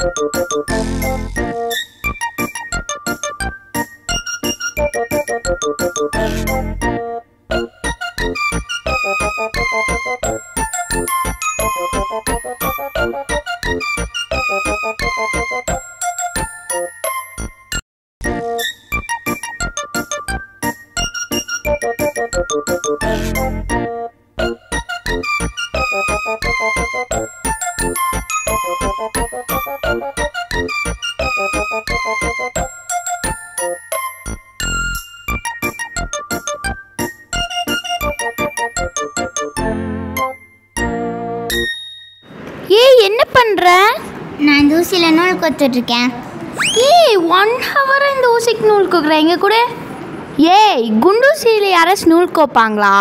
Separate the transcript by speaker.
Speaker 1: ஏய் என்ன பண்ற?
Speaker 2: நான் இந்த ஊசியில் நூல் கோத்துட்ருக்கேன்.
Speaker 1: ஏய் 1 hour இந்த ஊசிக்கு நூல் கோக்குற எங்க கூட? ஏய் குண்டூசியில் யாராச்சும் நூல் கோப்பாங்களா?